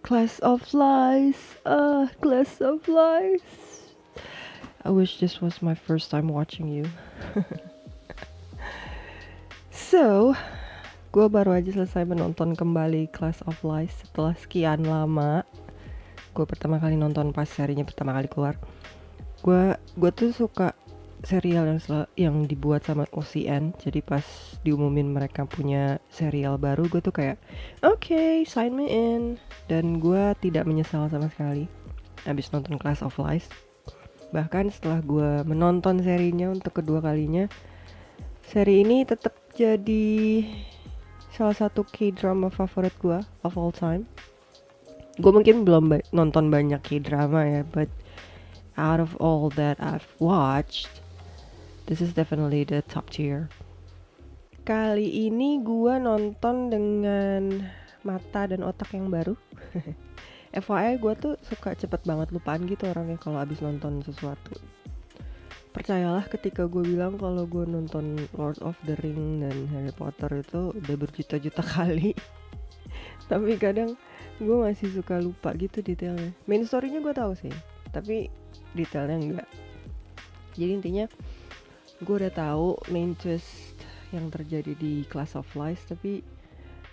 Class of Lies. Class of Lies. I wish this was my first time watching you. So, gue baru aja selesai menonton kembali Class of Lies setelah sekian lama. Gue pertama kali nonton pas serinya pertama kali keluar. Gue tuh suka serial yang dibuat sama OCN. Jadi pas diumumin mereka punya serial baru, gue tuh kayak okay, sign me in. Dan gue tidak menyesal sama sekali abis nonton Class of Lies. Bahkan setelah gue menonton serinya untuk kedua kalinya, seri ini tetap jadi salah satu K-drama favorit gue of all time. Gue mungkin belum nonton banyak K-drama ya, but out of all that I've watched, this is definitely the top tier. Kali ini gue nonton dengan mata dan otak yang baru. FYI gue tuh suka cepet banget lupaan gitu orangnya kalau abis nonton sesuatu. Percayalah ketika gue bilang kalau gue nonton Lord of the Ring dan Harry Potter itu udah berjuta-juta kali. Tapi kadang gue masih suka lupa gitu detailnya. Main story-nya gue tahu sih, tapi detailnya enggak. Jadi intinya gue udah tahu main twist yang terjadi di Class of Lies, tapi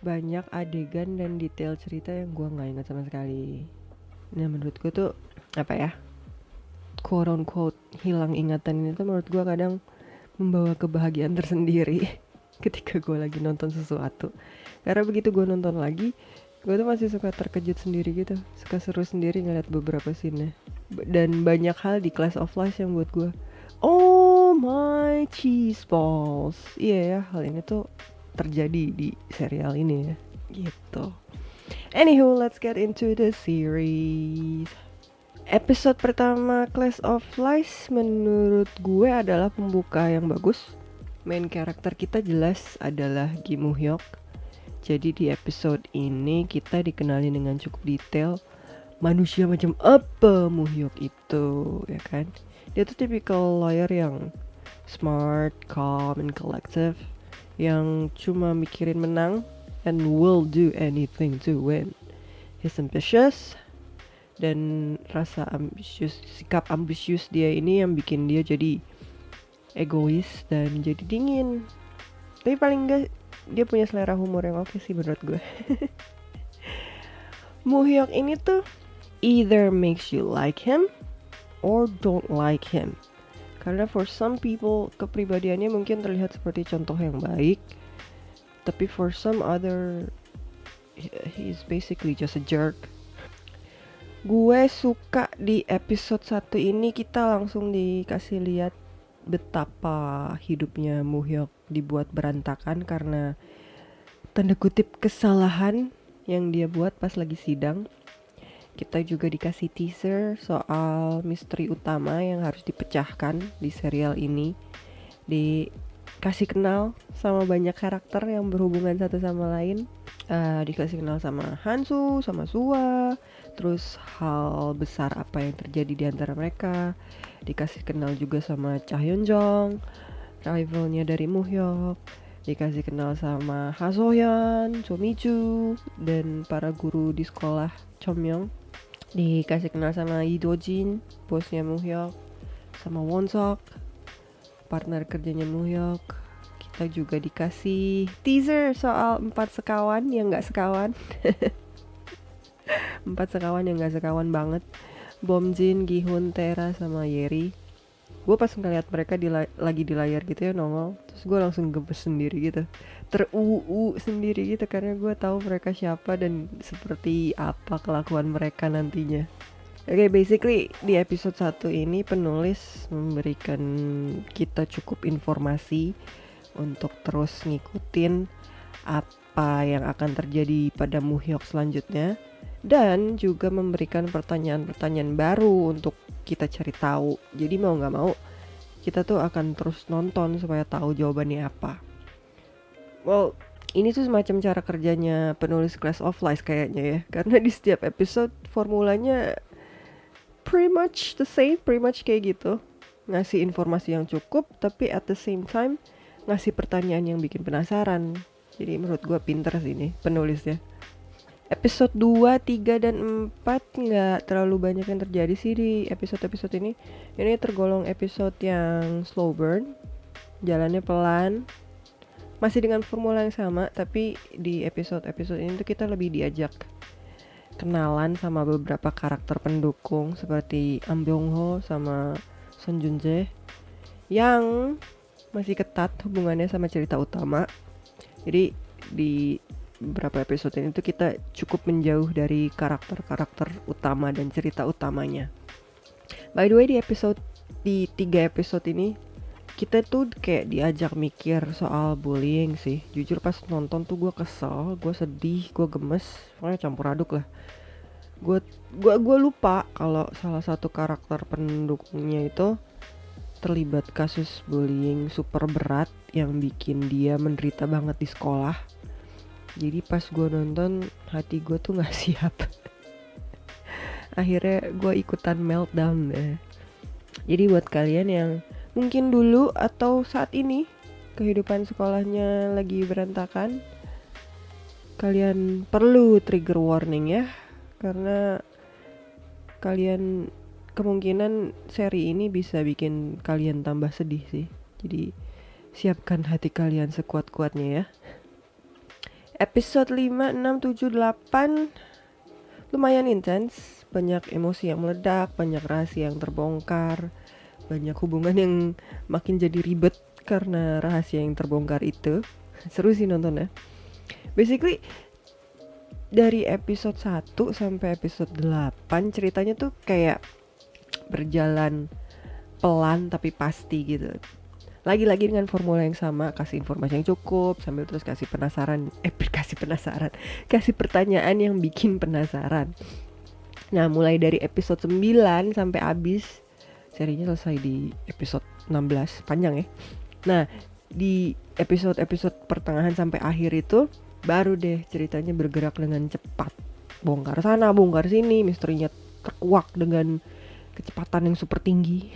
banyak adegan dan detail cerita yang gue nggak ingat sama sekali. Nah menurut gue tuh apa ya, quote on quote hilang ingatan ini tuh menurut gue kadang membawa kebahagiaan tersendiri ketika gue lagi nonton sesuatu. Karena begitu gue nonton lagi, gue tuh masih suka terkejut sendiri gitu, suka seru sendiri ngeliat beberapa scene-nya. Dan banyak hal di Class of Lies yang buat gue, oh my cheese balls. Iya ya, hal ini tuh terjadi di serial ini ya, gitu. Anywho, let's get into the series. Episode pertama Class of Lies menurut gue adalah pembuka yang bagus. Main karakter kita jelas adalah Kim Moo Hyuk. Jadi di episode ini kita dikenali dengan cukup detail manusia macam apa Moo Hyuk itu, ya kan? Dia tuh typical lawyer yang smart, calm, and collective, yang cuma mikirin menang and will do anything to win. He's ambitious, dan rasa ambisius, sikap ambisius dia ini yang bikin dia jadi egois dan jadi dingin. Tapi paling enggak dia punya selera humor yang oke sih menurut gue. Moo Hyuk ini tuh either makes you like him or don't like him. Karena for some people kepribadiannya mungkin terlihat seperti contoh yang baik, tapi for some other he is basically just a jerk. Gue suka di episode 1 ini kita langsung dikasih lihat betapa hidupnya Moo Hyuk dibuat berantakan karena tanda kutip kesalahan yang dia buat pas lagi sidang. Kita juga dikasih teaser soal misteri utama yang harus dipecahkan di serial ini. Dikasih kenal sama banyak karakter yang berhubungan satu sama lain. Dikasih kenal sama Hansu, sama Sua. Terus hal besar apa yang terjadi di antara mereka. Dikasih kenal juga sama Cha Hyun Jong, rivalnya dari Moo Hyuk. Dikasih kenal sama Ha So Hyun, Cho Mi Ju, dan para guru di sekolah Chomyong. Dikasih kenal sama Lee Do Jin, bosnya Moo Hyuk, sama Won Sok, partner kerjanya Moo Hyuk. Kita juga dikasih teaser soal 4 sekawan yang gak sekawan. 4 sekawan yang gak sekawan banget. Bomjin, Gi-hun, Tera, sama Yeri. Gue pas ngeliat mereka lagi di layar gitu ya nongol, terus gue langsung gemes sendiri gitu, sendiri gitu, karena gue tahu mereka siapa dan seperti apa kelakuan mereka nantinya. Oke, basically di episode 1 ini penulis memberikan kita cukup informasi untuk terus ngikutin apa yang akan terjadi pada Moo Hyuk selanjutnya, dan juga memberikan pertanyaan-pertanyaan baru untuk kita cari tahu. Jadi mau gak mau kita tuh akan terus nonton supaya tahu jawabannya apa. Well, ini tuh semacam cara kerjanya penulis Class of Lies kayaknya ya, karena di setiap episode formulanya pretty much the same, pretty much kayak gitu. Ngasih informasi yang cukup, tapi at the same time ngasih pertanyaan yang bikin penasaran. Jadi menurut gue pinter sih ini penulisnya. Episode 2, 3, dan 4 nggak terlalu banyak yang terjadi sih di episode-episode ini. Ini tergolong episode yang slow burn, jalannya pelan, masih dengan formula yang sama, tapi di episode-episode ini tuh kita lebih diajak kenalan sama beberapa karakter pendukung seperti Am Byung Ho sama Son Jun Jae yang masih ketat hubungannya sama cerita utama. Jadi di beberapa episode ini tuh kita cukup menjauh dari karakter-karakter utama dan cerita utamanya. By the way, di 3 episode ini kita tuh kayak diajak mikir soal bullying sih. Jujur pas nonton tuh gue kesel, gue sedih, gue gemes, pokoknya campur aduk lah. Gue lupa kalau salah satu karakter pendukungnya itu terlibat kasus bullying super berat yang bikin dia menderita banget di sekolah. Jadi pas gue nonton, hati gue tuh gak siap. Akhirnya gue ikutan meltdown deh. Jadi buat kalian yang mungkin dulu atau saat ini kehidupan sekolahnya lagi berantakan, kalian perlu trigger warning ya. Karena kalian kemungkinan seri ini bisa bikin kalian tambah sedih sih. Jadi siapkan hati kalian sekuat-kuatnya ya. Episode 5, 6, 7, 8 lumayan intens, banyak emosi yang meledak, banyak rahasia yang terbongkar, banyak hubungan yang makin jadi ribet karena rahasia yang terbongkar itu. Seru sih nontonnya. Basically dari episode 1 sampai episode 8 ceritanya tuh kayak berjalan pelan tapi pasti gitu. Lagi-lagi dengan formula yang sama, kasih informasi yang cukup sambil terus kasih pertanyaan yang bikin penasaran. Nah, mulai dari episode 9 sampai habis, serinya selesai di episode 16, panjang ya. Nah, di episode-episode pertengahan sampai akhir itu baru deh ceritanya bergerak dengan cepat. Bongkar sana, bongkar sini, misterinya terkuak dengan kecepatan yang super tinggi.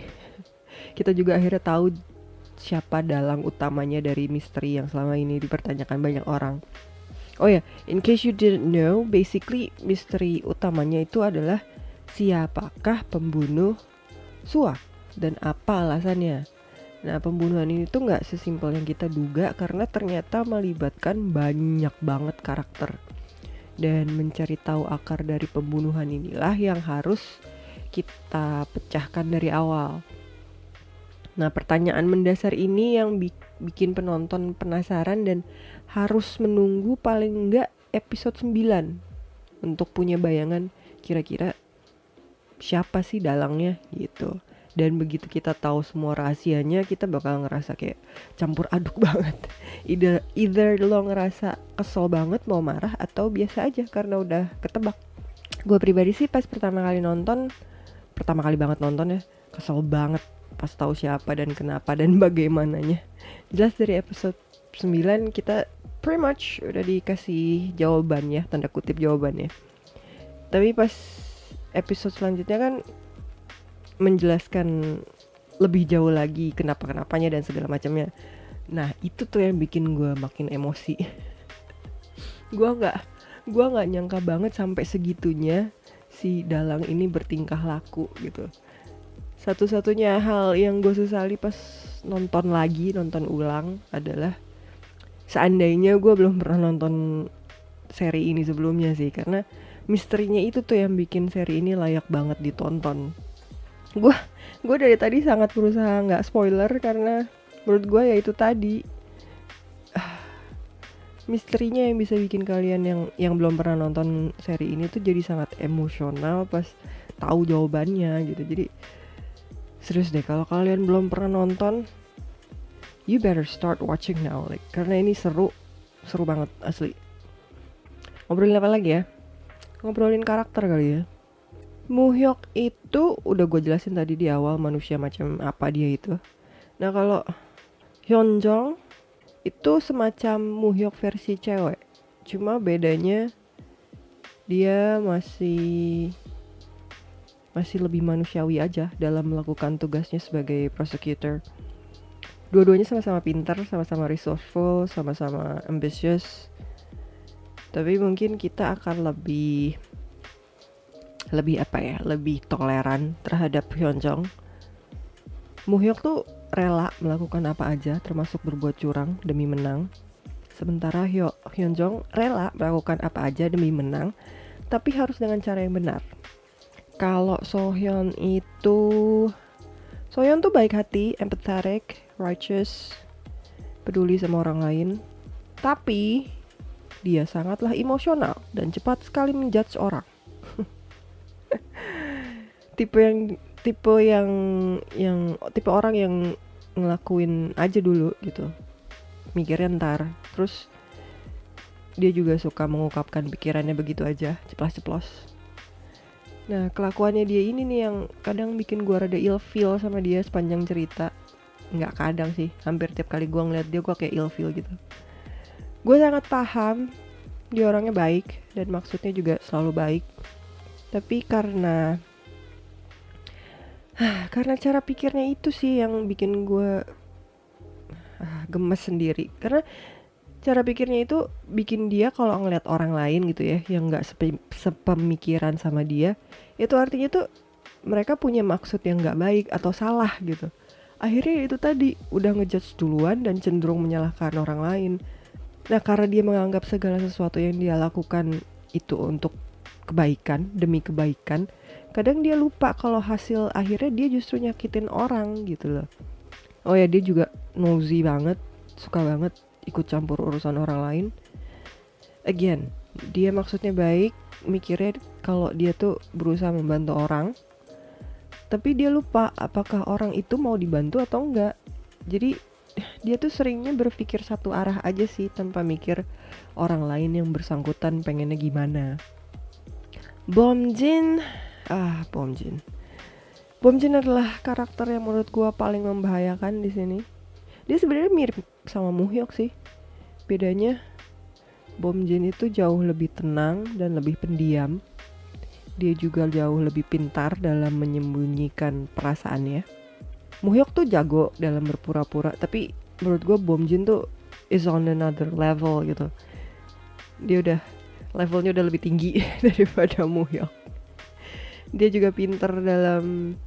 Kita juga akhirnya tahu siapa dalang utamanya dari misteri yang selama ini dipertanyakan banyak orang. Oh ya, in case you didn't know, basically misteri utamanya itu adalah siapakah pembunuh Sua dan apa alasannya. Nah, pembunuhan ini tuh gak sesimpel yang kita duga karena ternyata melibatkan banyak banget karakter. Dan mencari tahu akar dari pembunuhan inilah yang harus kita pecahkan dari awal. Nah, pertanyaan mendasar ini yang bikin penonton penasaran dan harus menunggu paling enggak episode 9 untuk punya bayangan kira-kira siapa sih dalangnya gitu. Dan begitu kita tahu semua rahasianya, kita bakal ngerasa kayak campur aduk banget. Either lo ngerasa kesel banget, mau marah, atau biasa aja karena udah ketebak. Gue pribadi sih pas pertama kali banget nonton ya, kesel banget pas tahu siapa dan kenapa dan bagaimananya. Jelas dari episode 9 kita pretty much udah dikasih jawaban ya, tanda kutip jawabannya. Tapi pas episode selanjutnya kan menjelaskan lebih jauh lagi kenapa-kenapanya dan segala macamnya. Nah, itu tuh yang bikin gue makin emosi. Gue nggak nyangka banget sampai segitunya si dalang ini bertingkah laku gitu. Satu-satunya hal yang gue sesali pas nonton ulang adalah seandainya gue belum pernah nonton seri ini sebelumnya sih, karena misterinya itu tuh yang bikin seri ini layak banget ditonton. Gue dari tadi sangat berusaha nggak spoiler karena menurut gue ya itu tadi misterinya yang bisa bikin kalian yang belum pernah nonton seri ini tuh jadi sangat emosional pas tahu jawabannya gitu. Jadi serius deh, kalau kalian belum pernah nonton, you better start watching now, like, karena ini seru banget asli. Ngobrolin apa lagi ya? Ngobrolin karakter kali ya. Muhyuk itu udah gue jelasin tadi di awal manusia macam apa dia itu. Nah, kalau Hyunjong itu semacam Muhyuk versi cewek. Cuma bedanya dia masih lebih manusiawi aja dalam melakukan tugasnya sebagai prosecutor. Dua-duanya sama-sama pintar, sama-sama resourceful, sama-sama ambitious. Tapi mungkin kita akan lebih toleran terhadap Hyunjong. Muhyuk tuh rela melakukan apa aja termasuk berbuat curang demi menang. Sementara Hyunjong rela melakukan apa aja demi menang, tapi harus dengan cara yang benar. Kalau Sohyun tuh baik hati, empathetic, righteous, peduli sama orang lain. Tapi dia sangatlah emosional dan cepat sekali menjudge orang. tipe orang yang ngelakuin aja dulu gitu. Mikirnya ntar. Terus dia juga suka mengungkapkan pikirannya begitu aja, ceplas-ceplos. Nah, kelakuannya dia ini nih yang kadang bikin gue rada ilfeel sama dia sepanjang cerita. Nggak kadang sih, hampir tiap kali gue ngeliat dia gue kayak ilfeel gitu. Gue sangat paham dia orangnya baik dan maksudnya juga selalu baik. Tapi karena cara pikirnya itu sih yang bikin gue gemes sendiri. Karena cara pikirnya itu bikin dia kalau ngeliat orang lain gitu ya, yang gak sepemikiran sama dia, itu artinya tuh mereka punya maksud yang gak baik atau salah gitu. Akhirnya itu tadi, udah ngejudge duluan dan cenderung menyalahkan orang lain. Nah, karena dia menganggap segala sesuatu yang dia lakukan itu untuk kebaikan, demi kebaikan, kadang dia lupa kalau hasil akhirnya dia justru nyakitin orang gitu loh. Oh ya, dia juga nosy banget, suka banget ikut campur urusan orang lain. Again, dia maksudnya baik, mikirnya kalau dia tuh berusaha membantu orang, tapi dia lupa apakah orang itu mau dibantu atau enggak. Jadi dia tuh seringnya berpikir satu arah aja sih, tanpa mikir orang lain yang bersangkutan pengennya gimana. Bomjin adalah karakter yang menurut gua paling membahayakan di sini. Dia sebenarnya mirip sama Muhyuk sih. Bedanya Bomjin itu jauh lebih tenang dan lebih pendiam. Dia juga jauh lebih pintar dalam menyembunyikan perasaannya. Muhyuk tuh jago dalam berpura-pura, tapi menurut gue Bomjin tuh is on another level gitu. Dia levelnya udah lebih tinggi daripada Muhyuk. Dia juga pintar dalam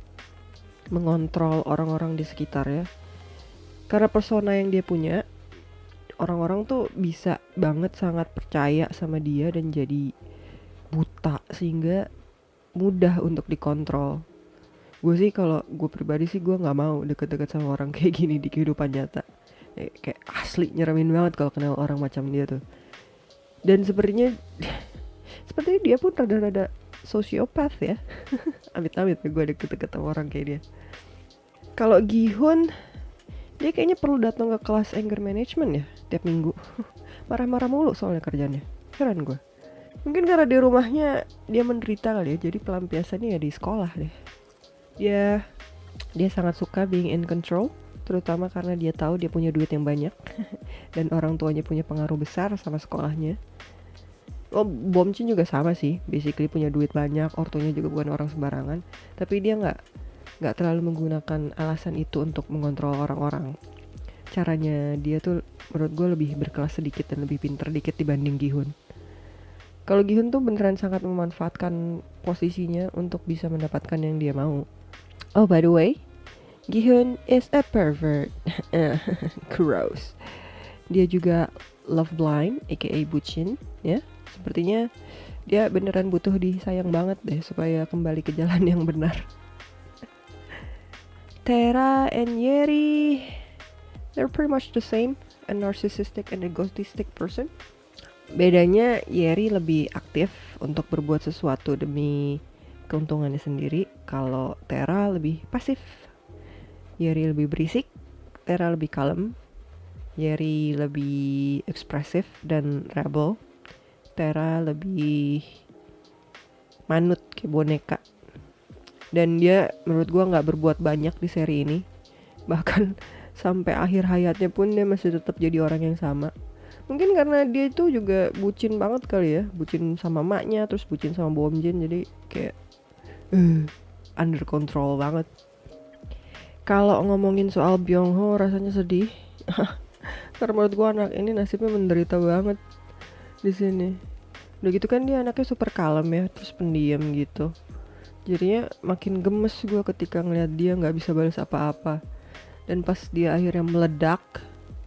mengontrol orang-orang di sekitarnya. Karena persona yang dia punya, orang-orang tuh bisa banget sangat percaya sama dia dan jadi buta sehingga mudah untuk dikontrol. Gue sih kalau gue pribadi sih gue nggak mau deket-deket sama orang kayak gini di kehidupan nyata. Kayak asli nyeremin banget kalau kenal orang macam dia tuh. Dan sepertinya dia pun rada-rada sosiopat ya. Amit-amit gue deket-deket sama orang kayak dia. Kalau Gi-hun, dia kayaknya perlu datang ke kelas anger management ya tiap minggu. Marah-marah mulu soalnya kerjanya. Heran gue. Mungkin karena di rumahnya dia menderita kali ya, jadi pelampiasannya ya di sekolah deh. Dia sangat suka being in control, terutama karena dia tahu dia punya duit yang banyak dan orang tuanya punya pengaruh besar sama sekolahnya. Oh, Bomjin juga sama sih, basically punya duit banyak, ortunya juga bukan orang sembarangan, tapi dia nggak terlalu menggunakan alasan itu untuk mengontrol orang-orang. Caranya dia tuh menurut gue lebih berkelas sedikit dan lebih pintar dikit dibanding Gi-hun. Kalau Gi-hun tuh beneran sangat memanfaatkan posisinya untuk bisa mendapatkan yang dia mau. Oh, by the way, Gi-hun is a pervert. Gross. Dia juga love blind, aka bucin, ya. Sepertinya dia beneran butuh disayang banget deh supaya kembali ke jalan yang benar. Tera and Yeri, they're pretty much the same, a narcissistic and egotistic person. Bedanya Yeri lebih aktif untuk berbuat sesuatu demi keuntungannya sendiri, kalau Tera lebih pasif. Yeri lebih berisik, Tera lebih kalem. Yeri lebih ekspresif dan rebel, Tera lebih manut kayak boneka. Dan dia menurut gua gak berbuat banyak di seri ini. Bahkan sampai akhir hayatnya pun dia masih tetap jadi orang yang sama. Mungkin karena dia itu juga bucin banget kali ya. Bucin sama maknya, terus bucin sama Bomjin. Jadi kayak under control banget. Kalau ngomongin soal Byung-ho rasanya sedih. Karena menurut gua anak ini nasibnya menderita banget di sini. Udah gitu kan dia anaknya super kalem ya, terus pendiam gitu. Jadinya makin gemes gue ketika ngeliat dia nggak bisa balas apa-apa. Dan pas dia akhirnya meledak,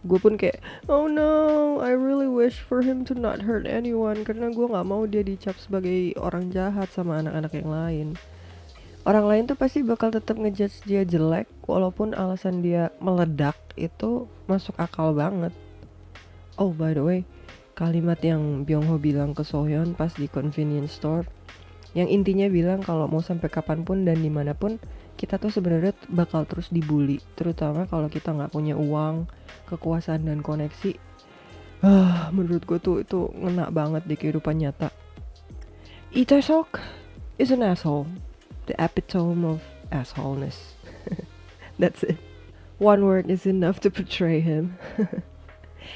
gue pun kayak, oh no, I really wish for him to not hurt anyone, karena gue nggak mau dia dicap sebagai orang jahat sama anak-anak yang lain. Orang lain tuh pasti bakal tetap ngejudge dia jelek, walaupun alasan dia meledak itu masuk akal banget. Oh by the way, kalimat yang Byung Ho bilang ke Sohyun pas di convenience store, yang intinya bilang kalau mau sampai kapanpun dan dimanapun, kita tuh sebenarnya bakal terus dibully, terutama kalau kita nggak punya uang, kekuasaan dan koneksi. Menurut gue tuh itu ngena banget di kehidupan nyata. Lee Tae-seok is an asshole, the epitome of assholeness. That's it. One word is enough to portray him.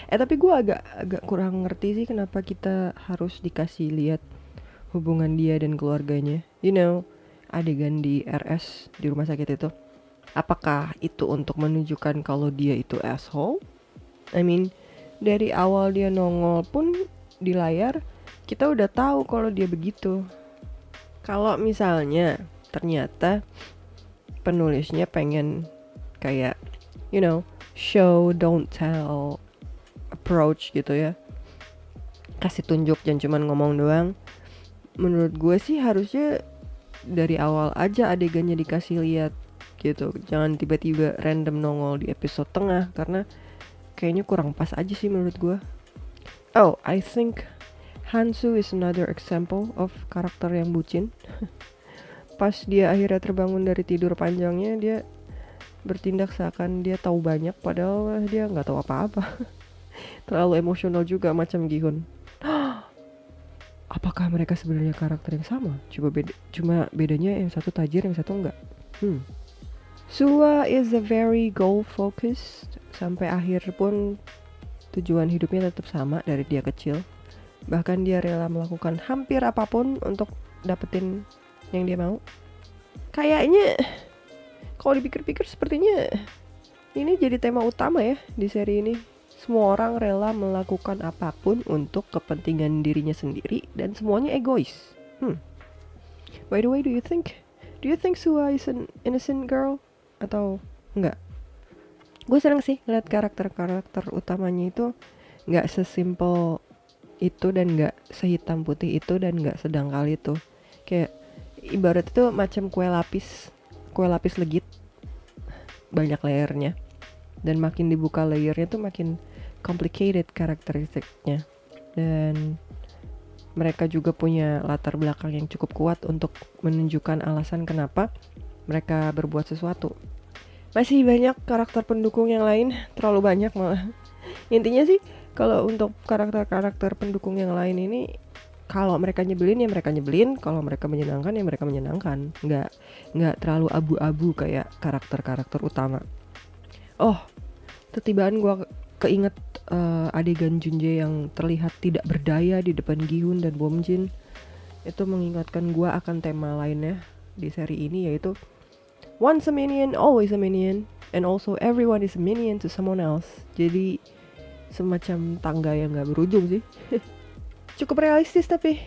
Tapi gue agak kurang ngerti sih kenapa kita harus dikasih lihat hubungan dia dan keluarganya. You know, adegan di RS di rumah sakit itu. Apakah itu untuk menunjukkan kalau dia itu asshole? I mean, dari awal dia nongol pun di layar, kita udah tahu kalau dia begitu. Kalau misalnya ternyata penulisnya pengen kayak, you know, show don't tell approach gitu ya, kasih tunjuk jangan cuman ngomong doang. Menurut gue sih harusnya dari awal aja adegannya dikasih lihat gitu, jangan tiba-tiba random nongol di episode tengah, karena kayaknya kurang pas aja sih menurut gue. Oh, I think Hansu is another example of karakter yang bucin. Pas dia akhirnya terbangun dari tidur panjangnya, dia bertindak seakan dia tahu banyak, padahal dia nggak tahu apa-apa. Terlalu emosional juga macam Gihun. Apakah mereka sebenarnya karakter yang sama? Cuma bedanya yang satu tajir, yang satu enggak. Suwa is a very goal focused. Sampai akhir pun tujuan hidupnya tetap sama dari dia kecil. Bahkan dia rela melakukan hampir apapun untuk dapetin yang dia mau. Kayaknya kalau dipikir-pikir sepertinya ini jadi tema utama ya di seri ini. Semua orang rela melakukan apapun untuk kepentingan dirinya sendiri dan semuanya egois. By the way, do you think Suwa is an innocent girl atau enggak? Gue seneng sih ngeliat karakter-karakter utamanya itu nggak sesimpel itu dan nggak sehitam putih itu dan nggak sedangkal itu. Kayak ibarat itu macam kue lapis legit, banyak layernya, dan makin dibuka layernya tuh makin complicated karakteristiknya. Dan mereka juga punya latar belakang yang cukup kuat untuk menunjukkan alasan kenapa mereka berbuat sesuatu. Masih banyak karakter pendukung yang lain, terlalu banyak malah. Intinya sih kalau untuk karakter-karakter pendukung yang lain ini, kalau mereka nyebelin ya mereka nyebelin, kalau mereka menyenangkan ya mereka menyenangkan. Nggak terlalu abu-abu kayak karakter-karakter utama. Oh, ketibaan gue keinget adegan Junjae yang terlihat tidak berdaya di depan Gihun dan Bomjin. Itu mengingatkan gue akan tema lainnya di seri ini, yaitu once a minion, always a minion, and also everyone is a minion to someone else. Jadi semacam tangga yang gak berujung sih. Cukup realistis tapi,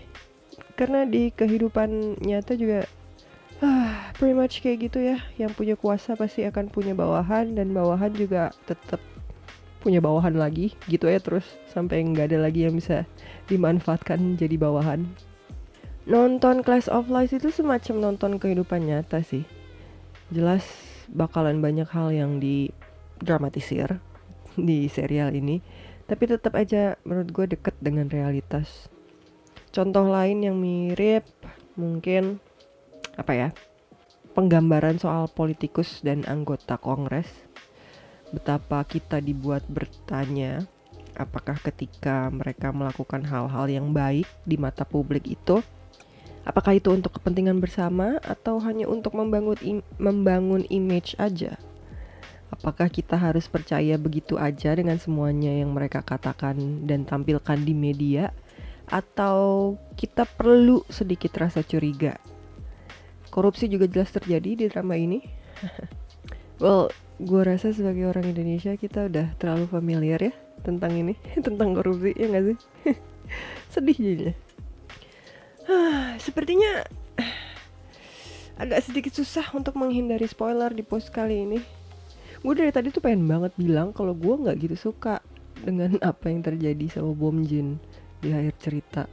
karena di kehidupan nyata juga pretty much kayak gitu ya. Yang punya kuasa pasti akan punya bawahan, dan bawahan juga tetap punya bawahan lagi gitu ya, terus sampai nggak ada lagi yang bisa dimanfaatkan jadi bawahan. Nonton Clash of Lies itu semacam nonton kehidupan nyata sih. Jelas bakalan banyak hal yang didramatisir di serial ini, tapi tetap aja menurut gue deket dengan realitas. Contoh lain yang mirip mungkin penggambaran soal politikus dan anggota Kongres. Betapa kita dibuat bertanya, apakah ketika mereka melakukan hal-hal yang baik di mata publik itu, apakah itu untuk kepentingan bersama atau hanya untuk membangun image aja? Apakah kita harus percaya begitu aja dengan semuanya yang mereka katakan dan tampilkan di media, atau kita perlu sedikit rasa curiga? Korupsi juga jelas terjadi di drama ini. Well, gue rasa sebagai orang Indonesia kita udah terlalu familiar ya tentang ini, tentang korupsi, ya gak sih? Sedih jadinya. Sepertinya agak sedikit susah untuk menghindari spoiler di post kali ini. Gue dari tadi tuh pengen banget bilang kalau gue nggak gitu suka dengan apa yang terjadi sama Bom Jin di akhir cerita.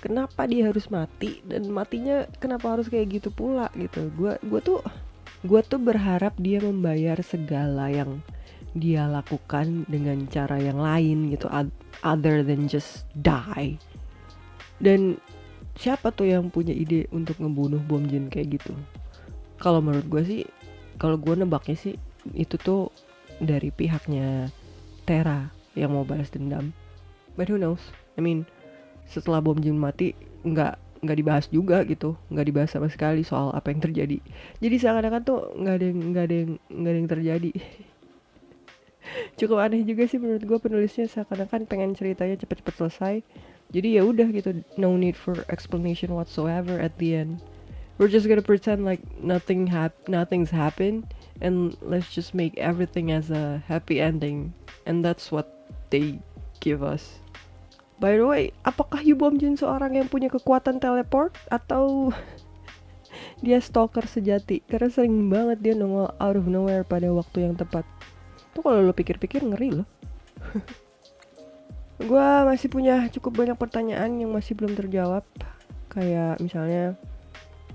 Kenapa dia harus mati dan matinya kenapa harus kayak gitu pula gitu. Gue tuh berharap dia membayar segala yang dia lakukan dengan cara yang lain gitu, other than just die. Dan siapa tuh yang punya ide untuk ngebunuh Bom Jin kayak gitu? Kalau menurut gue sih, kalau gue nebaknya sih itu tuh dari pihaknya Tera yang mau balas dendam. But who knows? I mean, setelah Bom Jin mati nggak dibahas juga gitu, nggak dibahas sama sekali soal apa yang terjadi. Jadi seakan-akan tuh nggak ada yang terjadi. Cukup aneh juga sih menurut gue, penulisnya seakan-akan pengen ceritanya cepet-cepet selesai. Jadi ya udah gitu, no need for explanation whatsoever at the end. We're just gonna pretend like nothing's happened, and let's just make everything as a happy ending. And that's what they give us. By the way, apakah Yu Bomjin seorang yang punya kekuatan teleport atau dia stalker sejati? Karena sering banget dia nongol out of nowhere pada waktu yang tepat. Tuh kalau lo pikir-pikir ngeri loh. Gua masih punya cukup banyak pertanyaan yang masih belum terjawab. Kayak misalnya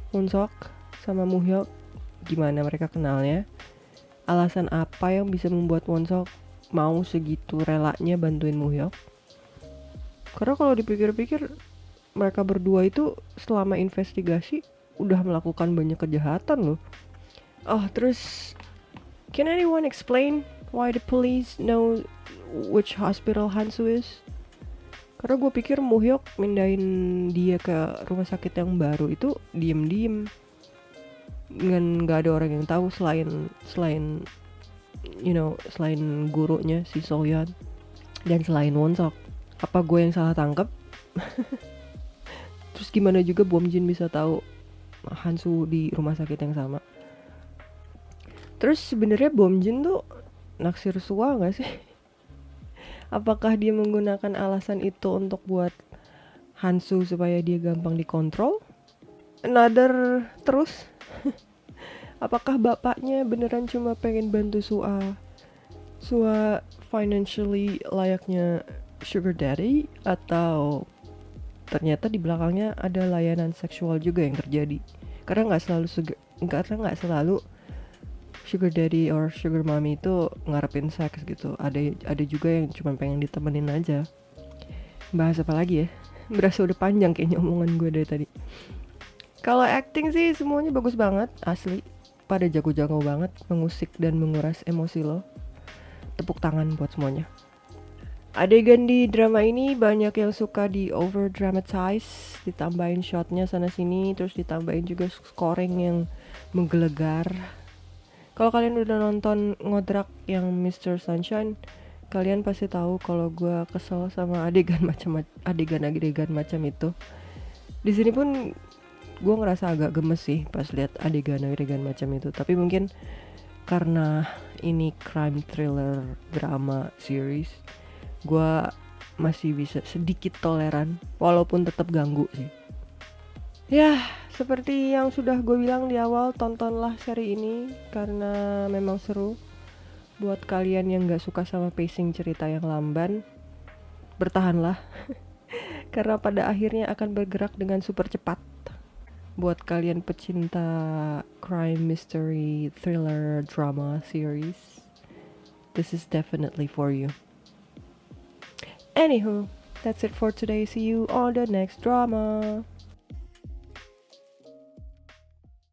Wonsok sama Muhyuk, gimana mereka kenalnya? Alasan apa yang bisa membuat Wonsok mau segitu relanya bantuin Muhyuk? Karena kalau dipikir-pikir mereka berdua itu selama investigasi udah melakukan banyak kejahatan loh. Oh, terus can anyone explain why the police know which hospital Hansu is? Karena gue pikir Muhyuk mindahin dia ke rumah sakit yang baru itu diem-diem, nggak ada orang yang tahu selain gurunya si Soyeon dan selain Wonsok. Apa gue yang salah tangkap? Terus gimana juga Bom Jin bisa tahu Hansu di rumah sakit yang sama? Terus sebenarnya Bom Jin tuh naksir Sua nggak sih? Apakah dia menggunakan alasan itu untuk buat Hansu supaya dia gampang dikontrol? Another terus? Apakah bapaknya beneran cuma pengen bantu Sua financially layaknya sugar daddy, atau ternyata di belakangnya ada layanan seksual juga yang terjadi? Karena nggak selalu sugar daddy or sugar mommy itu ngarepin seks gitu. Ada juga yang cuma pengen ditemenin aja. Bahas apa lagi ya? Berasa udah panjang kayaknya omongan gue dari tadi. Kalau acting sih semuanya bagus banget, asli. Pada jago-jago banget mengusik dan menguras emosi lo. Tepuk tangan buat semuanya. Adegan di drama ini banyak yang suka di over dramatize, ditambahin shotnya sana sini, terus ditambahin juga scoring yang menggelegar. Kalau kalian udah nonton Ngodrak yang Mr. Sunshine, kalian pasti tahu kalau gue kesel sama adegan macam itu. Di sini pun gue ngerasa agak gemes sih pas lihat adegan macam itu. Tapi mungkin karena ini crime thriller drama series, gue masih bisa sedikit toleran walaupun tetap ganggu sih. Ya, seperti yang sudah gue bilang di awal, tontonlah seri ini karena memang seru. Buat kalian yang gak suka sama pacing cerita yang lamban, bertahanlah. Karena pada akhirnya akan bergerak dengan super cepat. Buat kalian pecinta crime, mystery, thriller, drama series, this is definitely for you. Anywho, that's it for today. See you on the next drama.